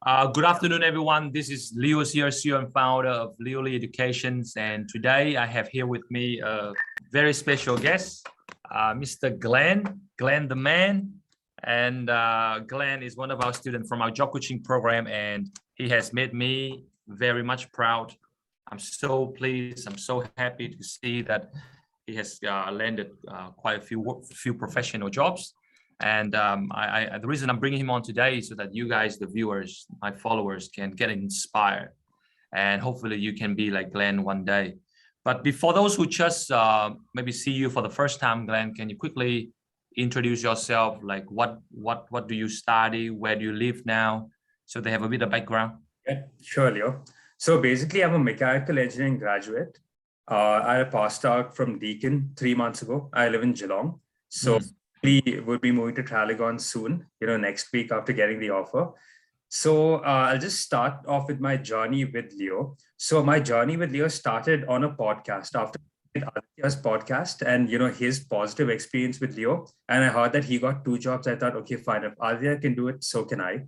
Good afternoon, everyone. This is Leo here, CEO and founder of Leo Educations. And today I have here with me a very special guest, Mr. Glenn the man. And Glenn is one of our students from our job coaching program, and he has made me very much proud. I'm so pleased. I'm so happy to see that he has landed quite a few professional jobs. And the reason I'm bringing him on today is so that you guys, the viewers, my followers, can get inspired, and hopefully you can be like Glenn one day. But before those who just maybe see you for the first time, Glenn, can you quickly introduce yourself? Like what do you study? Where do you live now? So they have a bit of background. Yeah, sure, Leo. So basically, I'm a mechanical engineering graduate. I passed out from Deakin 3 months ago. I live in Geelong. So we will be moving to Traralgon soon, next week after getting the offer. So I'll just start off with my journey with Leo. So my journey with Leo started on a podcast after Aditya's podcast and, his positive experience with Leo. And I heard that he got 2 jobs. I thought, okay, fine. If Aditya can do it, so can I.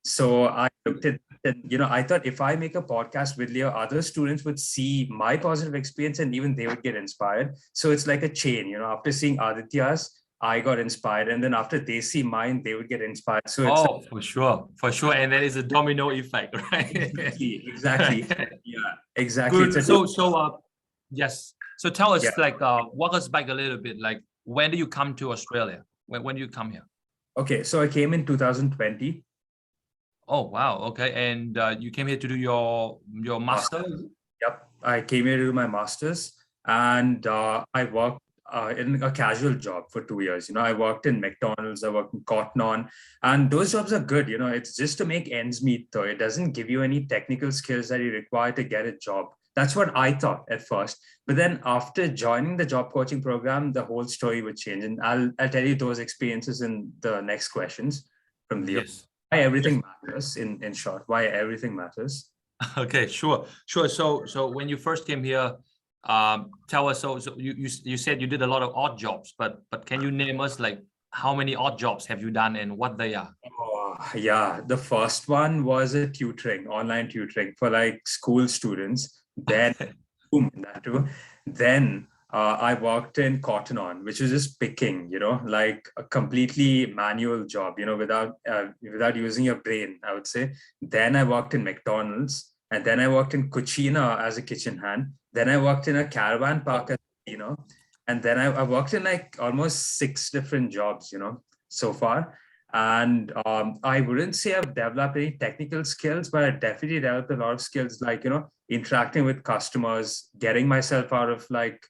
So I looked at it and, I thought if I make a podcast with Leo, other students would see my positive experience and even they would get inspired. So it's like a chain, after seeing Aditya's, I got inspired, and then after they see mine, they would get inspired. So it's for sure, and there is a domino effect, right? Exactly. Yeah, exactly. Good. Yes. So tell us, walk us back a little bit. Like, when do you come to Australia? When do you come here? Okay, so I came in 2020. Oh wow. Okay, and you came here to do your master's. Yep, I came here to do my master's, and I worked in a casual job for 2 years. I worked in McDonald's, I worked in Cotton On, and those jobs are good. It's just to make ends meet, though. It doesn't give you any technical skills that you require to get a job. That's what I thought at first. But then after joining the job coaching program, the whole story would change. And I'll tell you those experiences in the next questions from Leo. Yes. Why everything matters, in short, why everything matters. Okay, sure. So when you first came here, tell us, so you said you did a lot of odd jobs, but can you name us like how many odd jobs have you done and what they are? Yeah, the first one was a online tutoring for like school students. Then then I worked in Cotton On, which was just picking, like a completely manual job, without using your brain, I would say. Then I worked in McDonald's, and then I worked in Cucina as a kitchen hand. Then I worked in a caravan park, and then I worked in like almost 6 different jobs, so far. And I wouldn't say I've developed any technical skills, but I definitely developed a lot of skills like, interacting with customers, getting myself out of like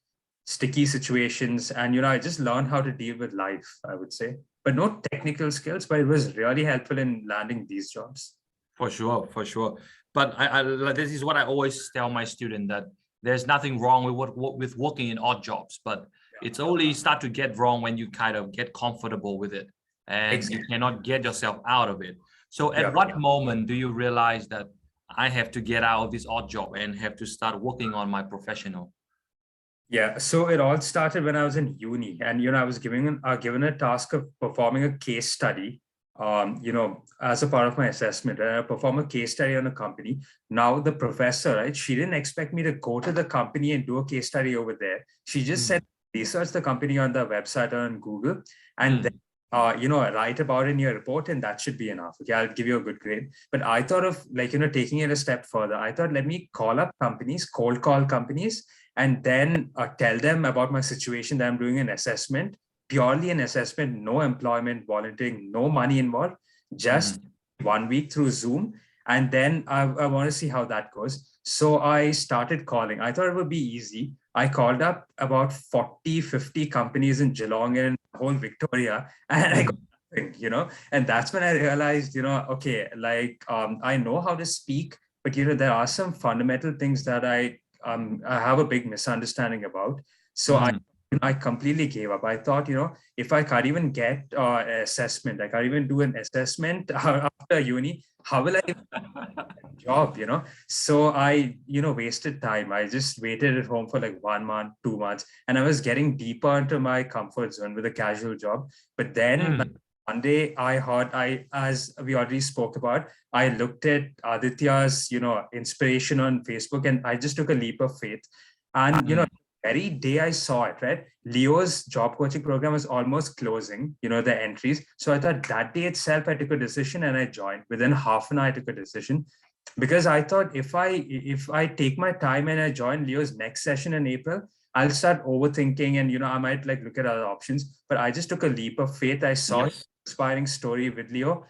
sticky situations. And, I just learned how to deal with life, I would say. But no technical skills, but it was really helpful in landing these jobs. For sure. But this is what I always tell my student, that there's nothing wrong with working in odd jobs, but it's only start to get wrong when you kind of get comfortable with it and you cannot get yourself out of it. So at what moment do you realize that I have to get out of this odd job and have to start working on my professional? Yeah, so it all started when I was in uni, and I was given a task of performing a case study, as a part of my assessment. And I perform a case study on a company. Now the professor, right, she didn't expect me to go to the company and do a case study over there. She just said, research the company on the website or on Google, and then write about it in your report, and that should be enough. Okay, I'll give you a good grade. But I thought of taking it a step further. I thought, let me call up companies, cold call companies, and then tell them about my situation, that I'm doing an assessment, purely an assessment, no employment, volunteering, no money involved, just 1 week through Zoom. And then I want to see how that goes. So I started calling. I thought it would be easy. I called up about 40, 50 companies in Geelong and whole Victoria, and I got nothing, and that's when I realized, okay, I know how to speak, but, there are some fundamental things that I have a big misunderstanding about. So I completely gave up. I thought, if I can't even get an assessment, I can't even do an assessment after uni, how will I get a job, So I, wasted time. I just waited at home for like 1 month, 2 months, and I was getting deeper into my comfort zone with a casual job. But then one day I heard, as we already spoke about, I looked at Aditya's, inspiration on Facebook, and I just took a leap of faith. And, very day I saw it, right? Leo's job coaching program was almost closing, the entries. So I thought that day itself, I took a decision and I joined. Within half an hour, I took a decision, because I thought if I take my time and I join Leo's next session in April, I'll start overthinking, and I might like look at other options. But I just took a leap of faith. I saw his inspiring story with Leo,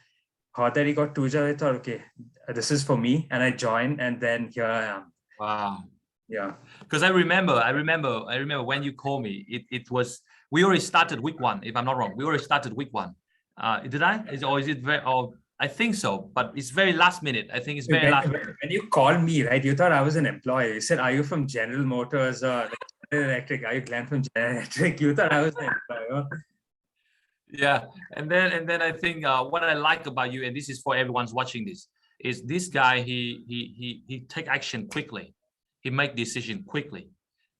heard that he got 𝗘𝗚𝗓. I thought, okay, this is for me, and I joined, and then here I am. Wow. Yeah. Because I remember when you called me, it was, we already started week 1, if I'm not wrong. We already started week 1. Did I? Or is it very? Or I think so, but it's very last minute. I think it's very last minute. When you called me, right, you thought I was an employee. You said, "Are you from General Motors or General Electric? Are you Glenn from General Electric?" You thought I was an employee. Yeah, and then I think what I like about you, and this is for everyone's watching this, is this guy. He take action quickly. He make decision quickly.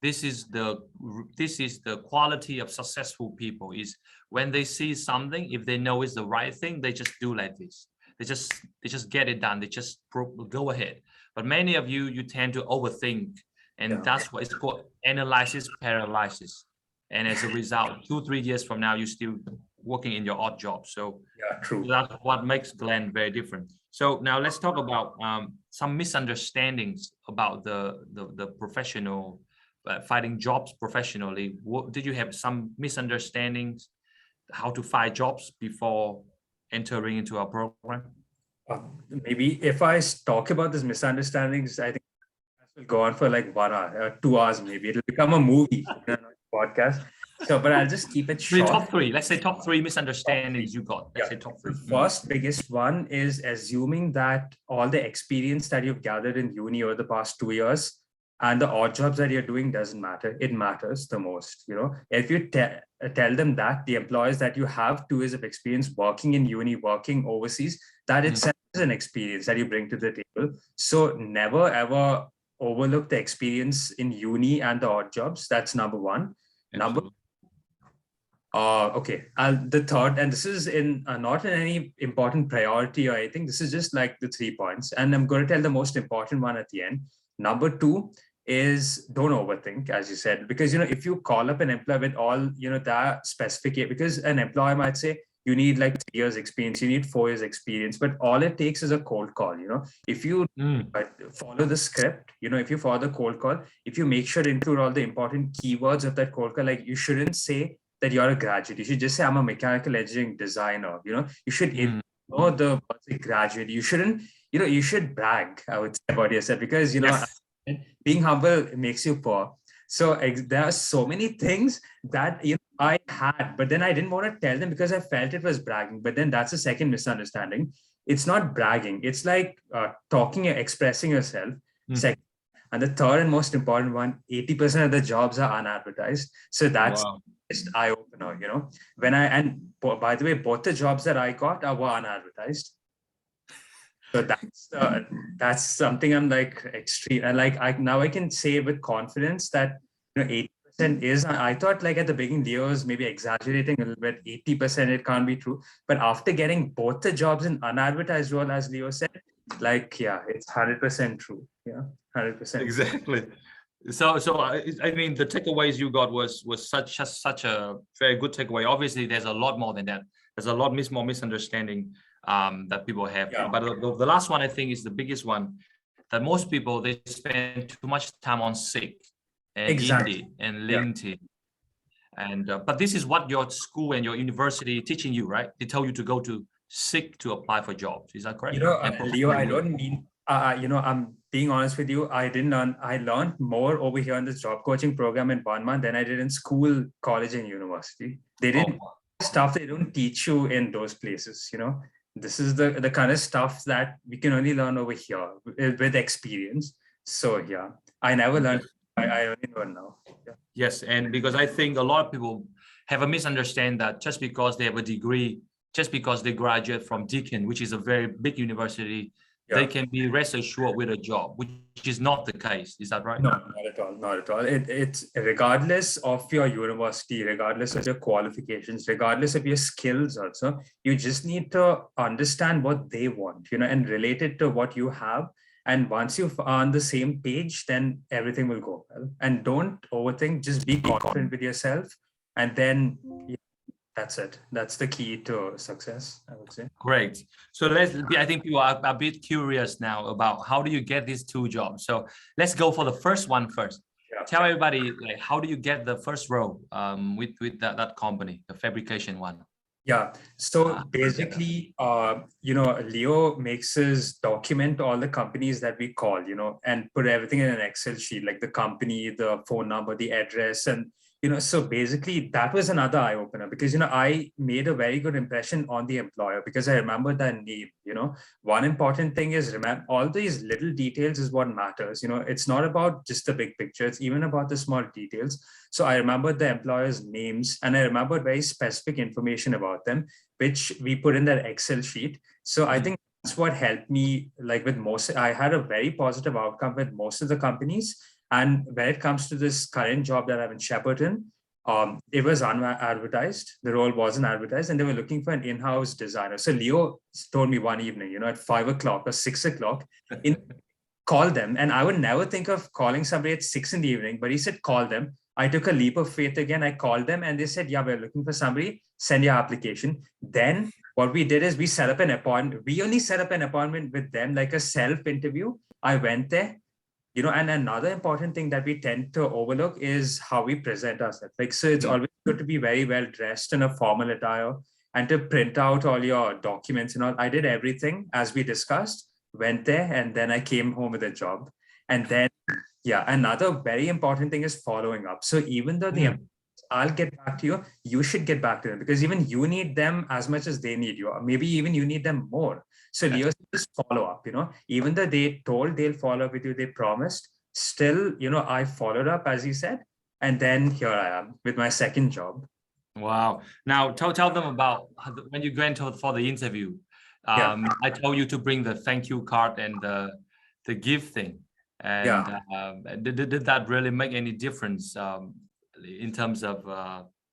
This is the quality of successful people, is when they see something, if they know it's the right thing, they just do like this. They just get it done. They just go ahead. But many of you tend to overthink, and that's what it's called, analysis paralysis. And as a result, 2-3 years from now, you're still working in your odd job. So true. That's what makes Glenn very different. So now let's talk about some misunderstandings about the professional finding jobs professionally. Did you have some misunderstandings how to find jobs before entering into our program? Maybe if I talk about these misunderstandings, I think this will go on for like 1 hour, 2 hours, maybe it'll become a movie, podcast. So, but I'll just keep it short. Top 3. Let's say top 3 misunderstandings you got. Let's say top 3. The first biggest one is assuming that all the experience that you've gathered in uni over the past 2 years and the odd jobs that you're doing doesn't matter. It matters the most. If you tell them that, the employers, that you have 2 years of experience working in uni, working overseas, that itself is an experience that you bring to the table. So never ever overlook the experience in uni and the odd jobs. That's number 1. Absolutely. Okay. The third, and this is not in any important priority or anything. This is just like the 3 points, and I'm going to tell the most important one at the end. Number 2 is don't overthink, as you said, because if you call up an employer with all that specific, because an employer might say you need like 3 years experience, you need 4 years experience, but all it takes is a cold call. If you follow the script, if you follow the cold call, if you make sure to include all the important keywords of that cold call, like you shouldn't say that you're a graduate. You should just say, I'm a mechanical engineering designer. You should know the graduate. You shouldn't, you should brag, I would say, about yourself, because, being humble makes you poor. So there are so many things that I had, but then I didn't want to tell them because I felt it was bragging. But then that's a second misunderstanding. It's not bragging. It's like talking, expressing yourself. Second. And the third and most important one, 80% of the jobs are unadvertised. So that's just eye-opener, and by the way, both the jobs that I got were unadvertised. So that's something I'm like extreme. And now I can say with confidence that 80% is, I thought like at the beginning, Leo was maybe exaggerating a little bit, 80% it can't be true. But after getting both the jobs in unadvertised role, as Leo said, it's 100% true. 100%. Exactly. So I mean, the takeaways you got was such a very good takeaway. Obviously, there's a lot more than that. There's a lot more misunderstanding that people have. But the last one, I think, is the biggest one, that most people, they spend too much time on Seek and Indeed and LinkedIn. And but this is what your school and your university teaching you, right? They tell you to go to Seek to apply for jobs. Is that correct? Leo, I don't mean I'm being honest with you. I learned more over here in this job coaching program in 1 month than I did in school, college, and university. They didn't stuff they don't teach you in those places. This is the kind of stuff that we can only learn over here with experience. So I never learned. I only learn now. Yes, and because I think a lot of people have a misunderstanding that just because they have a degree, just because they graduate from Deakin, which is a very big university, they can be rest assured with a job, which is not the case. Is that right? No, not at all. Not at all. It's regardless of your university, regardless of your qualifications, regardless of your skills also, you just need to understand what they want, and relate it to what you have. And once you're on the same page, then everything will go well. And don't overthink, just be confident with yourself. And then that's it. That's the key to success, I would say. Great. So I think people are a bit curious now about how do you get these two jobs. So let's go for the first one first. Yeah. Tell everybody, like, how do you get the first role with that company, the fabrication one? Yeah. So basically, Leo makes us document all the companies that we call, and put everything in an Excel sheet, like the company, the phone number, the address, and so basically that was another eye opener because, I made a very good impression on the employer because I remember that name, one important thing is remember all these little details is what matters. It's not about just the big picture. It's even about the small details. So I remembered the employers' names and I remembered very specific information about them, which we put in that Excel sheet. So I think that's what helped me, like with most, I had a very positive outcome with most of the companies. And when it comes to this current job that I'm in Shepparton, it was unadvertised. The role wasn't advertised and they were looking for an in-house designer. So Leo told me one evening, at 5 o'clock or 6 o'clock, call them. And I would never think of calling somebody at 6 in the evening, but he said, call them. I took a leap of faith again. I called them and they said, yeah, we're looking for somebody, send your application. Then what we did is we set up an appointment. We only set up an appointment with them, like a self-interview. I went there. And another important thing that we tend to overlook is how we present ourselves. So it's always good to be very well dressed in a formal attire and to print out all your documents and all. I did everything as we discussed, went there, and then I came home with a job. And then, another very important thing is following up. So even though I'll get back to you, you should get back to them because even you need them as much as they need you, or maybe even you need them more. So Leo just follow up, even though they told they'll follow up with you, they promised, still, I followed up as he said, and then here I am with my second job. Wow. Now tell them about when you went for the interview. I told you to bring the thank you card and the gift thing. And did that really make any difference in terms of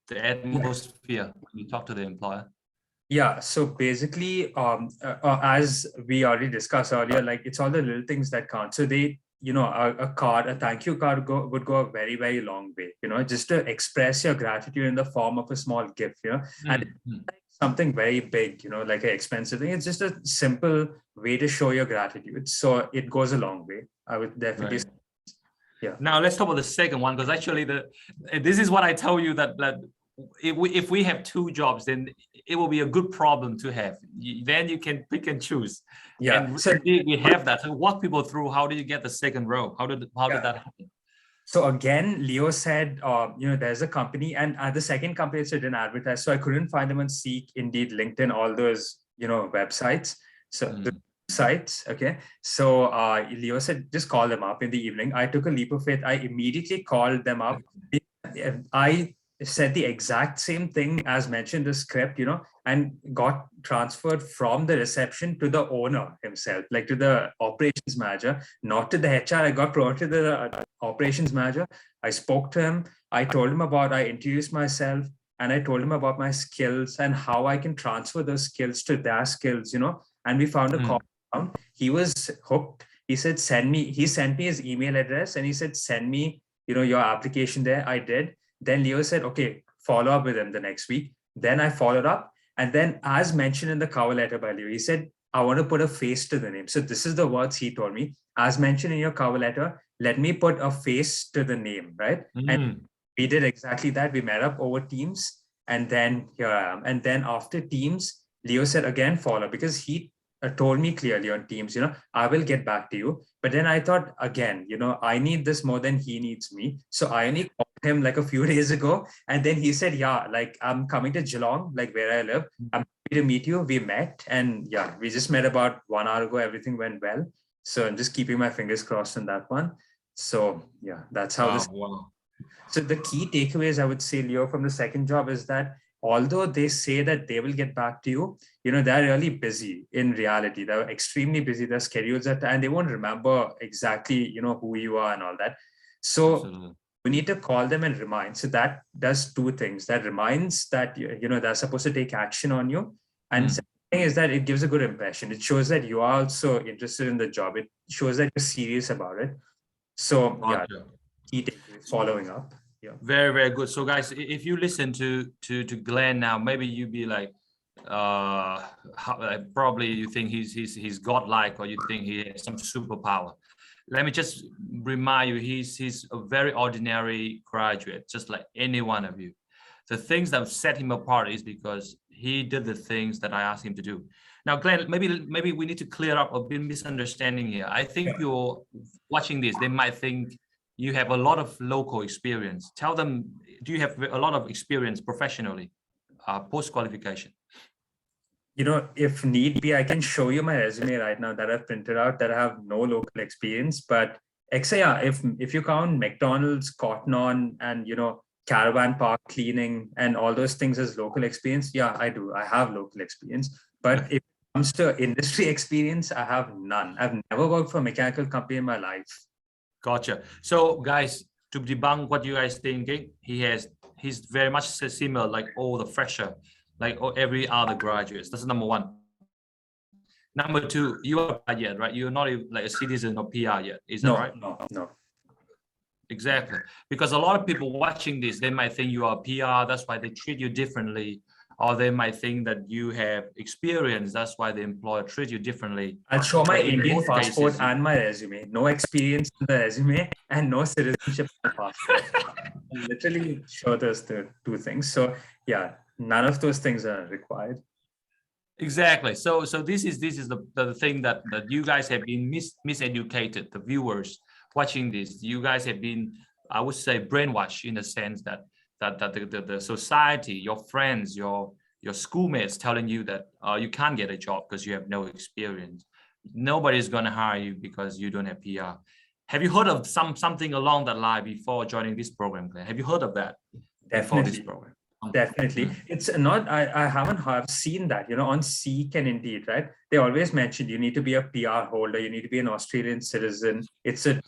the atmosphere when you talk to the employer? Yeah, so basically, as we already discussed earlier, like it's all the little things that count. So they, a thank you card would go a very, very long way, just to express your gratitude in the form of a small gift, and something very big, like an expensive thing. It's just a simple way to show your gratitude. So it goes a long way. I would definitely say. Yeah. Now let's talk about the second one, because actually this is what I tell you that if we have two jobs, then it will be a good problem to have. Then you can pick and choose. Yeah. And so we have that. So walk people through, how did you get the second row? How did that happen? So again, Leo said, there's a company, and at the second company, it didn't advertise. So I couldn't find them on Seek, Indeed, LinkedIn, all those, websites. So the sites. Okay. So Leo said, just call them up in the evening. I took a leap of faith. I immediately called them up. I said the exact same thing as mentioned the script, and got transferred from the reception to the owner himself, like to the operations manager, not to the HR. I got promoted to the operations manager. I spoke to him. I introduced myself and I told him about my skills and how I can transfer those skills to their skills, and we found a common ground. He was hooked. He said, he sent me his email address and he said, send me, your application there. I did. Then Leo said, okay, follow up with him the next week. Then I followed up. And then as mentioned in the cover letter by Leo, he said, I want to put a face to the name. So this is the words he told me. As mentioned in your cover letter, let me put a face to the name, right? And we did exactly that. We met up over Teams. And then here I am. And then after Teams, Leo said, again, follow, because he told me clearly on Teams, I will get back to you. But then I thought, again, I need this more than he needs me. So I only called him like a few days ago. And then he said, yeah, like I'm coming to Geelong, like where I live. I'm happy to meet you. We met. And yeah, we just met about 1 hour ago. Everything went well. So I'm just keeping my fingers crossed on that one. So yeah, that's how this. Wow. So the key takeaways, I would say, Leo, from the second job is that although they say that they will get back to you, they're really busy in reality. They're extremely busy. Their schedules are, and they won't remember exactly, who you are and all that. So Absolutely. we need to call them and remind. So that does two things. That reminds that, they're supposed to take action on you. And second thing is that it gives a good impression. It shows that you are also interested in the job. It shows that you're serious about it. So yeah, key takeaways, following up. Yeah. Very, very good. So guys, if you listen to Glenn now, maybe you'd be like, probably you think he's godlike, or you think he has some superpower. Let me just remind you, he's a very ordinary graduate, just like any one of you. The things that set him apart is because he did the things that I asked him to do. Now, Glenn, maybe we need to clear up a bit misunderstanding here. I think you're watching this, they might think you have a lot of local experience. Tell them, do you have a lot of experience professionally, post-qualification? If need be, I can show you my resume right now that I've printed out that I have no local experience. But if you count McDonald's, Cotton On, and caravan park cleaning and all those things as local experience, yeah, I do. I have local experience. But if it comes to industry experience, I have none. I've never worked for a mechanical company in my life. Gotcha. So guys, to debunk what you guys thinking, he's very much similar, like all the fresher, like every other graduates. That's number one. Number two, you are yet, right? You're not even like a citizen or PR yet, is that right? No. Exactly. Because a lot of people watching this, they might think you are PR, that's why they treat you differently. Or they might think that you have experience, that's why the employer treats you differently. I'll show my Indian passport and my resume. No experience in the resume and no citizenship in the passport. I'll literally show those two things. So yeah, none of those things are required. Exactly. So this is the thing that you guys have been miseducated, the viewers watching this. You guys have been, I would say, brainwashed in the sense that the society, your friends, your schoolmates telling you that you can't get a job because you have no experience. Nobody's going to hire you because you don't have PR. Have you heard of something along that line before joining this program, Glenn? Have you heard of that? Definitely. This program? Definitely. It's not, I haven't seen that, on Seek and Indeed, right? They always mentioned you need to be a PR holder, you need to be an Australian citizen. It's a,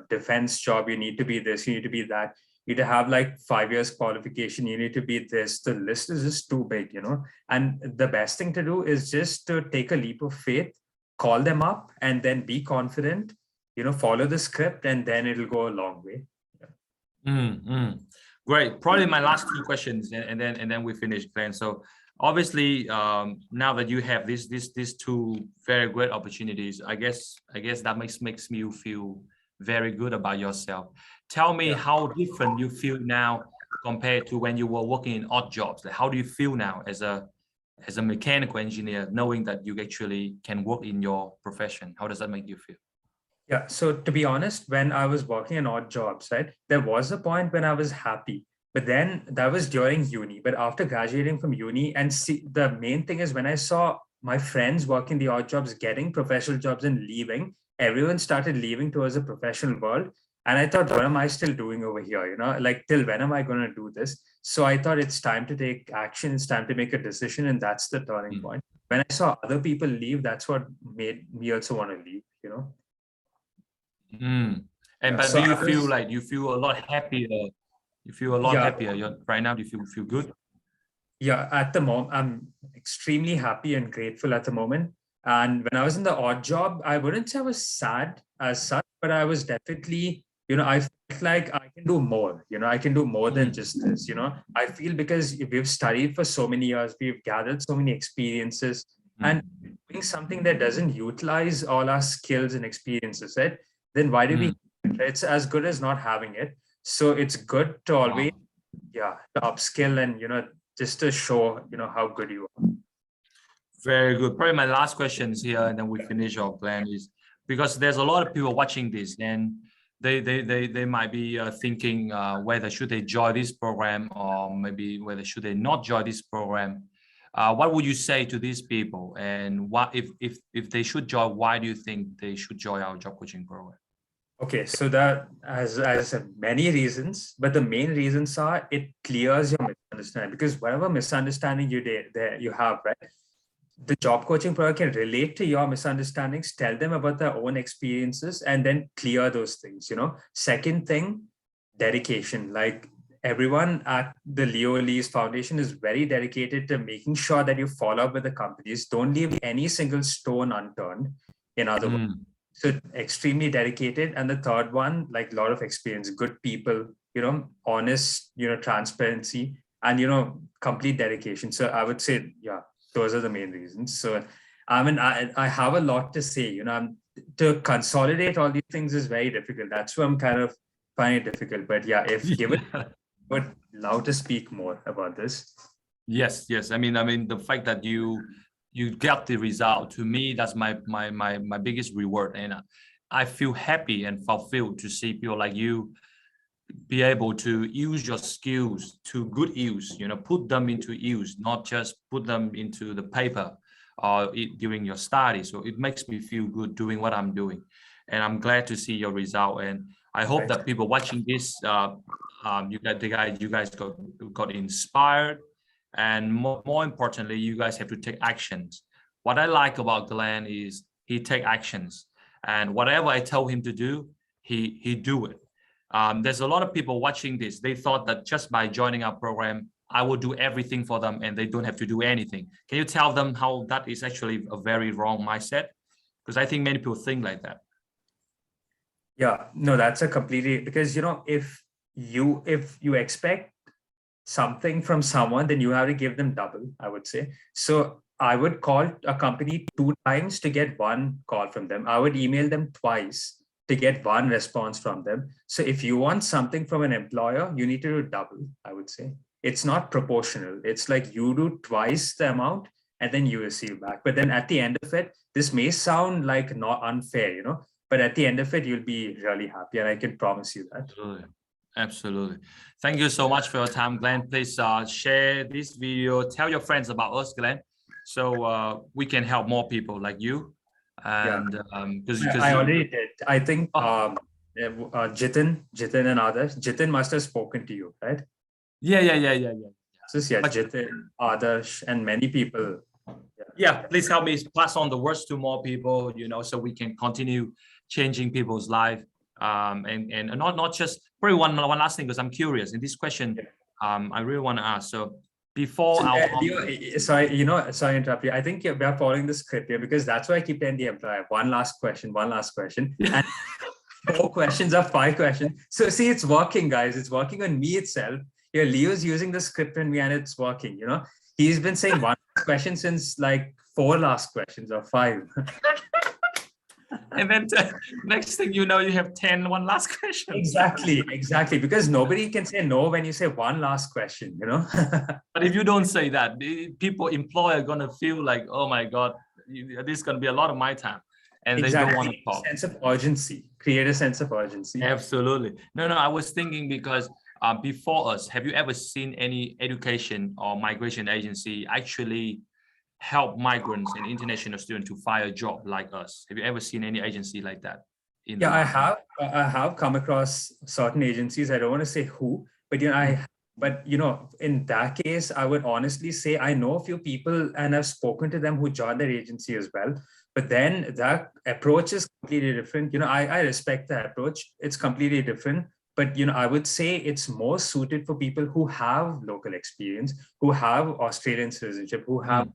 defense job. You need to be this, you need to be that. You need to have like 5 years qualification. You need to be this. The list is just too big, and the best thing to do is just to take a leap of faith, call them up, and then be confident, follow the script, and then it'll go a long way. Great. Probably my last two questions, and then we finish, Glenn. So obviously, now that you have these two very great opportunities, I guess that makes me feel very good about yourself. Tell me how different you feel now compared to when you were working in odd jobs. Like, how do you feel now as a mechanical engineer, knowing that you actually can work in your profession? How does that make you feel? Yeah, so to be honest, when I was working in odd jobs, right, there was a point when I was happy, but then that was during uni. But after graduating from uni, and the main thing is when I saw my friends working the odd jobs, getting professional jobs and leaving, everyone started leaving towards the professional world. And I thought, what am I still doing over here? Like, till when am I going to do this? So I thought it's time to take action. It's time to make a decision. And that's the turning point. When I saw other people leave, that's what made me also want to leave, But so do you feel like you feel a lot happier? You feel a lot happier right now? Do you feel good? Yeah, at the moment, I'm extremely happy and grateful at the moment. And when I was in the odd job, I wouldn't say I was sad as such, but I was definitely, I felt like I can do more, I can do more than just this, I feel because we've studied for so many years, we've gathered so many experiences, and doing something that doesn't utilize all our skills and experiences, right? Then why do we? It's as good as not having it. So it's good to always, to upskill and, just to show, how good you are. Very good. Probably my last questions here, and then we finish our plan, is because there's a lot of people watching this, and they might be thinking whether should they join this program, or maybe whether should they not join this program. What would you say to these people? And what if they should join, why do you think they should join our job coaching program? Okay, so that, as I said, many reasons, but the main reasons are it clears your understand, because whatever misunderstanding you have, right? The job coaching program can relate to your misunderstandings, tell them about their own experiences, and then clear those things, Second thing, dedication. Like everyone at the Leo Lee's Foundation is very dedicated to making sure that you follow up with the companies. Don't leave any single stone unturned, in other words. So extremely dedicated. And the third one, like a lot of experience, good people, honest, transparency, and, complete dedication. So I would say, yeah, those are the main reasons. So, I mean, I have a lot to say, to consolidate all these things is very difficult. That's why I'm kind of finding it difficult. But yeah, if given, would love to speak more about this. Yes. I mean, the fact that you get the result, to me, that's my biggest reward. And I feel happy and fulfilled to see people like you be able to use your skills to good use, put them into use, not just put them into the paper or during your study. So it makes me feel good doing what I'm doing. And I'm glad to see your result. And I hope that people watching this, you guys got inspired. And more importantly, you guys have to take actions. What I like about Glenn is he take actions. And whatever I tell him to do, he do it. There's a lot of people watching this. They thought that just by joining our program, I will do everything for them and they don't have to do anything. Can you tell them how that is actually a very wrong mindset? Because I think many people think like that. Yeah, no, that's a completely, because, if you expect something from someone, then you have to give them double, I would say. So I would call a company 2 times to get 1 call from them. I would email them twice to get 1 response from them. So if you want something from an employer, you need to do double, I would say. It's not proportional. It's like you do twice the amount and then you receive back. But then at the end of it, this may sound like not unfair, but at the end of it, you'll be really happy. And I can promise you that. Absolutely. Thank you so much for your time, Glenn. Please share this video. Tell your friends about us, Glenn, so we can help more people like you. And because I already did. I think Jitin and others. Jitin must have spoken to you, right? Yeah. So yeah, Jitin, Adarsh, and many people. Yeah, please help me pass on the words to more people, so we can continue changing people's life. And not just probably one last thing, because I'm curious in this question. I really want to ask. So before sorry to interrupt you. I think we are following the script here, because that's why I keep telling the employer one last question, and 4 questions or 5 questions. So see, it's working, guys. It's working on me itself. Leo's using the script on me, and it's working. He's been saying 1 question since like 4 last questions or 5. And then next thing you know, you have 1 last question. Exactly. Because nobody can say no when you say 1 last question, But if you don't say that, employer are going to feel like, oh my God, this is going to be a lot of my time. And they don't want to talk. Create a sense of urgency. Absolutely. No, I was thinking because before us, have you ever seen any education or migration agency actually help migrants and international students to find a job like us? Have you ever seen any agency like that? I have come across certain agencies. I don't want to say who, but in that case, I would honestly say I know a few people and I've spoken to them who joined their agency as well. But then that approach is completely different. I respect the approach. It's completely different. But, I would say it's more suited for people who have local experience, who have Australian citizenship, who have.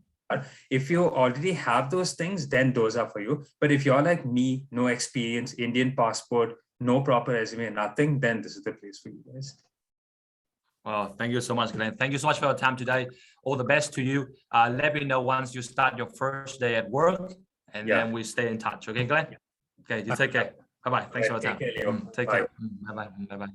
If you already have those things, then those are for you. But if you're like me, no experience, Indian passport, no proper resume, nothing, then this is the place for you guys. Well, thank you so much, Glenn. Thank you so much for your time today. All the best to you. Let me know once you start your first day at work, and then we stay in touch. Okay, Glenn? Okay, you take care. Bye-bye. Thanks for your time. Take care, Leo. Take care. Bye-bye. Bye-bye.